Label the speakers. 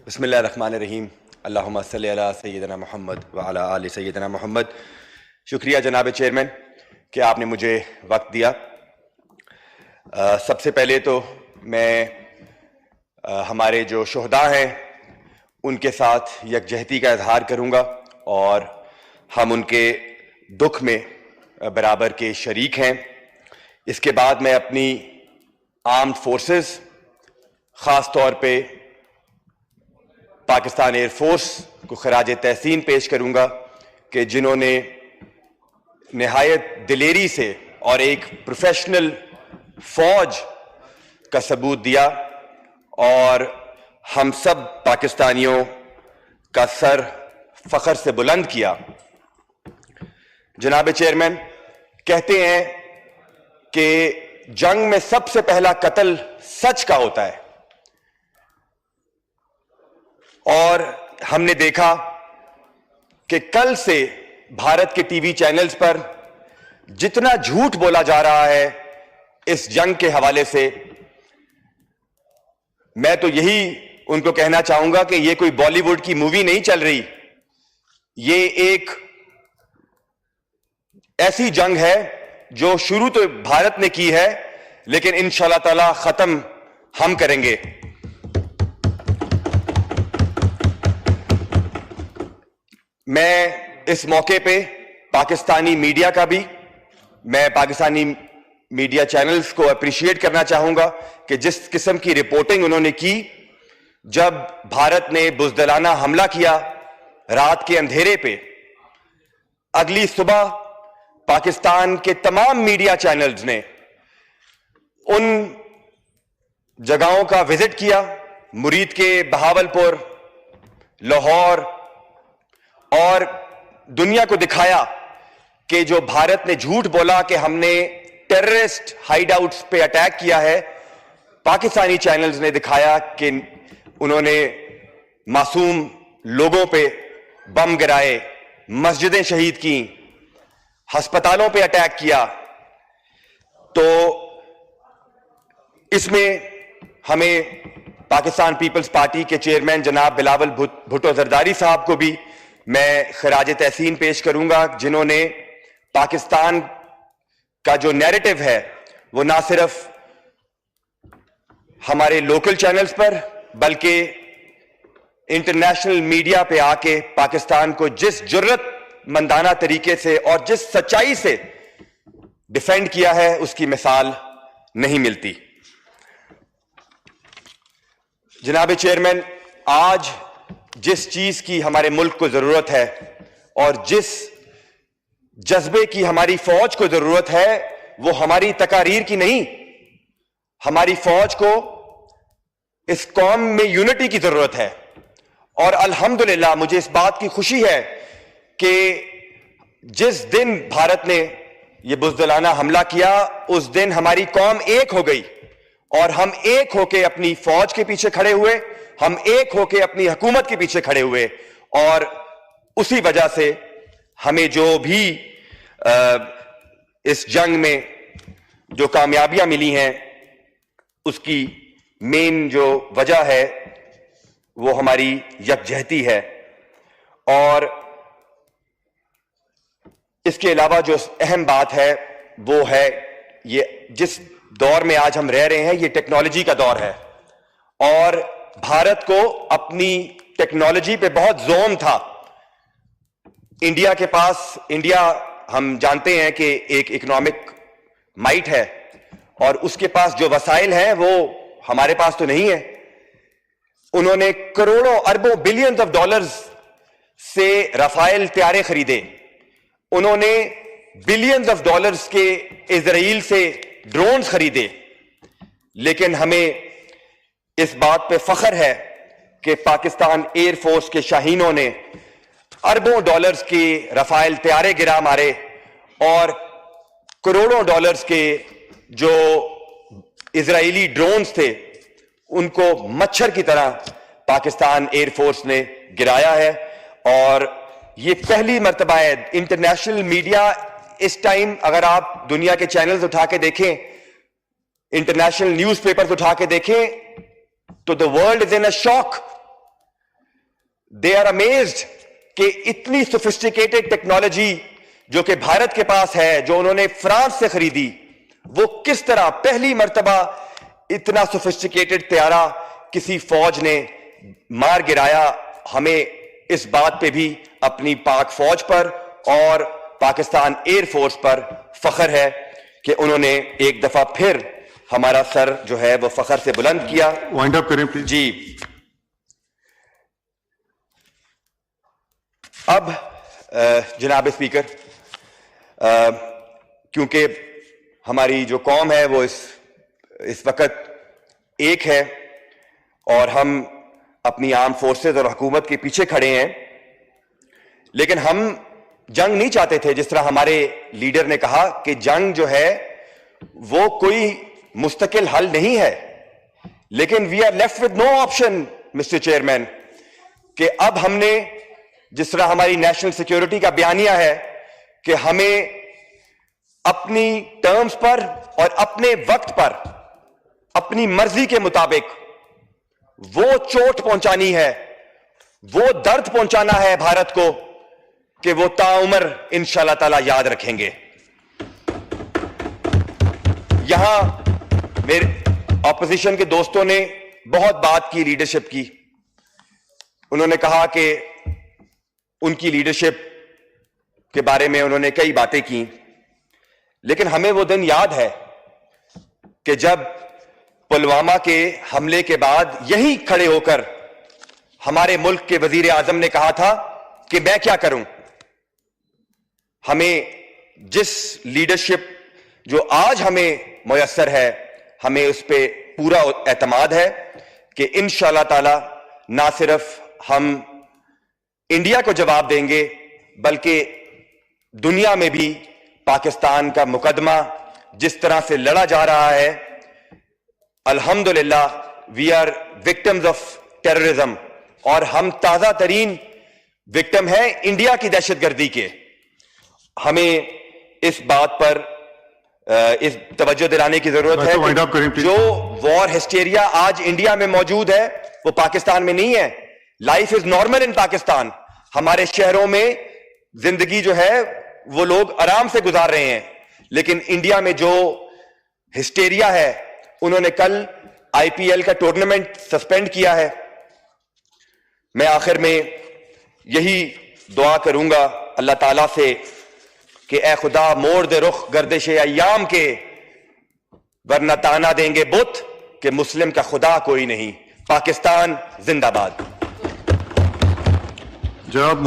Speaker 1: بسم اللہ الرحمن الرحیم. اللہم صلی علی سیدنا محمد وعلی آل سیدنا محمد. شکریہ جناب چیئرمین کہ آپ نے مجھے وقت دیا. سب سے پہلے تو میں ہمارے جو شہداء ہیں ان کے ساتھ یکجہتی کا اظہار کروں گا اور ہم ان کے دکھ میں برابر کے شریک ہیں. اس کے بعد میں اپنی آرمڈ فورسز خاص طور پہ پاکستان ایئر فورس کو خراج تحسین پیش کروں گا کہ جنہوں نے نہایت دلیری سے اور ایک پروفیشنل فوج کا ثبوت دیا اور ہم سب پاکستانیوں کا سر فخر سے بلند کیا. جناب چیئرمین کہتے ہیں کہ جنگ میں سب سے پہلا قتل سچ کا ہوتا ہے اور ہم نے دیکھا کہ کل سے بھارت کے ٹی وی چینلز پر جتنا جھوٹ بولا جا رہا ہے اس جنگ کے حوالے سے، میں تو یہی ان کو کہنا چاہوں گا کہ یہ کوئی بالی ووڈ کی مووی نہیں چل رہی. یہ ایک ایسی جنگ ہے جو شروع تو بھارت نے کی ہے لیکن انشاءاللہ تعالی ختم ہم کریں گے. میں اس موقع پہ پاکستانی میڈیا کا بھی، میں پاکستانی میڈیا چینلز کو اپریشیٹ کرنا چاہوں گا کہ جس قسم کی رپورٹنگ انہوں نے کی جب بھارت نے بزدلانہ حملہ کیا رات کے اندھیرے پہ. اگلی صبح پاکستان کے تمام میڈیا چینلز نے ان جگہوں کا وزٹ کیا، مرید کے، بہاول پور، لاہور، اور دنیا کو دکھایا کہ جو بھارت نے جھوٹ بولا کہ ہم نے ٹیررسٹ ہائیڈ آؤٹس پہ اٹیک کیا ہے، پاکستانی چینلز نے دکھایا کہ انہوں نے معصوم لوگوں پہ بم گرائے، مسجدیں شہید کی، ہسپتالوں پہ اٹیک کیا. تو اس میں ہمیں پاکستان پیپلز پارٹی کے چیئرمین جناب بلاول بھٹو زرداری صاحب کو بھی میں خراج تحسین پیش کروں گا، جنہوں نے پاکستان کا جو نیریٹو ہے وہ نہ صرف ہمارے لوکل چینلز پر بلکہ انٹرنیشنل میڈیا پہ آ کے پاکستان کو جس جرت مندانہ طریقے سے اور جس سچائی سے ڈیفینڈ کیا ہے اس کی مثال نہیں ملتی. جناب چیئرمین، آج جس چیز کی ہمارے ملک کو ضرورت ہے اور جس جذبے کی ہماری فوج کو ضرورت ہے وہ ہماری تقاریر کی نہیں، ہماری فوج کو اس قوم میں یونٹی کی ضرورت ہے. اور الحمدللہ مجھے اس بات کی خوشی ہے کہ جس دن بھارت نے یہ بزدلانہ حملہ کیا اس دن ہماری قوم ایک ہو گئی اور ہم ایک ہو کے اپنی فوج کے پیچھے کھڑے ہوئے، ہم ایک ہو کے اپنی حکومت کے پیچھے کھڑے ہوئے اور اسی وجہ سے ہمیں جو بھی اس جنگ میں جو کامیابیاں ملی ہیں اس کی مین جو وجہ ہے وہ ہماری یکجہتی ہے. اور اس کے علاوہ جو اہم بات ہے وہ ہے یہ جس دور میں آج ہم رہ رہے ہیں یہ ٹیکنالوجی کا دور ہے اور بھارت کو اپنی ٹیکنالوجی پہ بہت زوم تھا. انڈیا ہم جانتے ہیں کہ ایک اکنامک مائٹ ہے اور اس کے پاس جو وسائل ہیں وہ ہمارے پاس تو نہیں ہے. انہوں نے کروڑوں اربوں بلینز آف ڈالرز سے رافائل طیارے خریدے، انہوں نے بلینز آف ڈالرز کے اسرائیل سے ڈرونز خریدے، لیکن ہمیں اس بات پہ فخر ہے کہ پاکستان ایئر فورس کے شاہینوں نے اربوں ڈالرز کے رافائل طیارے گرا مارے اور کروڑوں ڈالرز کے جو اسرائیلی ڈرونز تھے ان کو مچھر کی طرح پاکستان ایئر فورس نے گرایا ہے. اور یہ پہلی مرتبہ ہے انٹرنیشنل میڈیا اس ٹائم، اگر آپ دنیا کے چینلز اٹھا کے دیکھیں، انٹرنیشنل نیوز پیپرز اٹھا کے دیکھیں تو the world is in a shock they are amazed کہ اتنی sophisticated technology جو کہ بھارت کے پاس ہے, جو انہوں نے فرانس سے خریدی, وہ کس طرح پہلی مرتبہ اتنا sophisticated طیارہ کسی فوج نے مار گرایا. ہمیں اس بات پہ بھی اپنی پاک فوج پر اور پاکستان ایئر فورس پر فخر ہے کہ انہوں نے ایک دفعہ پھر ہمارا سر جو ہے وہ فخر سے بلند کیا.
Speaker 2: وائنڈ اپ کریں پلیز.
Speaker 1: جی, اب جناب اسپیکر, کیونکہ ہماری جو قوم ہے وہ اس وقت ایک ہے اور ہم اپنی آرم فورسز اور حکومت کے پیچھے کھڑے ہیں, لیکن ہم جنگ نہیں چاہتے تھے. جس طرح ہمارے لیڈر نے کہا کہ جنگ جو ہے وہ کوئی مستقل حل نہیں ہے, لیکن we are left with no option mister chairman, کہ اب ہم نے, جس طرح ہماری نیشنل سیکیورٹی کا بیانیہ ہے کہ ہمیں اپنی ٹرمز پر اور اپنے وقت پر اپنی مرضی کے مطابق وہ چوٹ پہنچانی ہے, وہ درد پہنچانا ہے بھارت کو کہ وہ تاعمر انشاءاللہ تعالی یاد رکھیں گے. یہاں میرے اپوزیشن کے دوستوں نے بہت بات کی لیڈرشپ کی. انہوں نے کہا کہ ان کی لیڈرشپ کے بارے میں انہوں نے کئی باتیں کی, لیکن ہمیں وہ دن یاد ہے کہ جب پلوامہ کے حملے کے بعد یہیں کھڑے ہو کر ہمارے ملک کے وزیر اعظم نے کہا تھا کہ میں کیا کروں. ہمیں جس لیڈرشپ جو آج ہمیں میسر ہے, ہمیں اس پہ پورا اعتماد ہے کہ انشاءاللہ تعالی نہ صرف ہم انڈیا کو جواب دیں گے بلکہ دنیا میں بھی پاکستان کا مقدمہ جس طرح سے لڑا جا رہا ہے, الحمدللہ we are victims of terrorism, اور ہم تازہ ترین وکٹم ہیں انڈیا کی دہشت گردی کے. ہمیں اس بات پر اس توجہ دلانے کی ضرورت ہے کہ جو وار ہسٹیریا آج انڈیا میں موجود ہے وہ پاکستان میں نہیں ہے. لائف از نارمل ان پاکستان. ہمارے شہروں میں زندگی جو ہے وہ لوگ آرام سے گزار رہے ہیں, لیکن انڈیا میں جو ہسٹیریا ہے, انہوں نے کل آئی پی ایل کا ٹورنامنٹ سسپینڈ کیا ہے. میں آخر میں یہی دعا کروں گا اللہ تعالیٰ سے کہ اے خدا موڑ دے رخ گردش ایام کے, ورنہ تانا دیں گے بت کہ مسلم کا خدا کوئی نہیں. پاکستان زندہ باد.
Speaker 2: جناب